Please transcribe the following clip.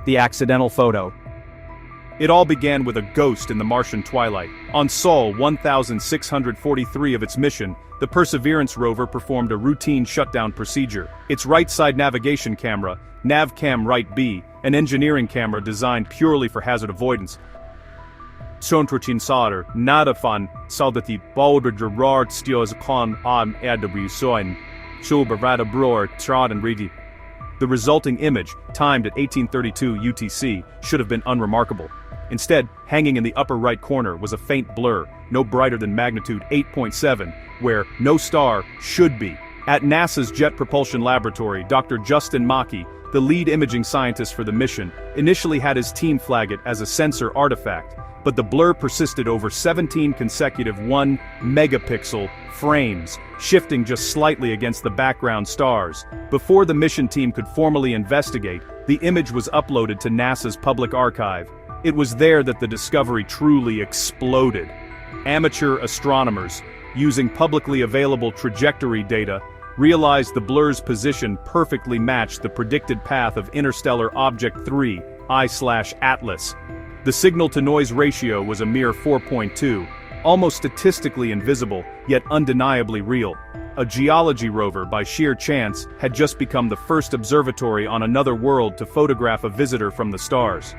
The accidental photo. It all began with a ghost in the Martian twilight. On Sol 1643 of its mission, the Perseverance Rover performed a routine shutdown procedure. Its right-side navigation camera, NavCam Right B, an engineering camera designed purely for hazard avoidance, nada van zal dat die bouwde Gerard Steels kon aan AWSoin, Schulberada Broer Traden Redi. The resulting image, timed at 1832 UTC, should have been unremarkable. Instead, hanging in the upper right corner was a faint blur, no brighter than magnitude 8.7, where no star should be. At NASA's Jet Propulsion Laboratory, Dr. Justin Mackey, the lead imaging scientist for the mission, initially had his team flag it as a sensor artifact, but the blur persisted over 17 consecutive 1-megapixel frames, shifting just slightly against the background stars. Before the mission team could formally investigate, the image was uploaded to NASA's public archive. It was there that the discovery truly exploded. Amateur astronomers, using publicly available trajectory data, realized the blur's position perfectly matched the predicted path of interstellar object 3, I/Atlas. The signal-to-noise ratio was a mere 4.2, almost statistically invisible, yet undeniably real. A geology rover, by sheer chance, had just become the first observatory on another world to photograph a visitor from the stars.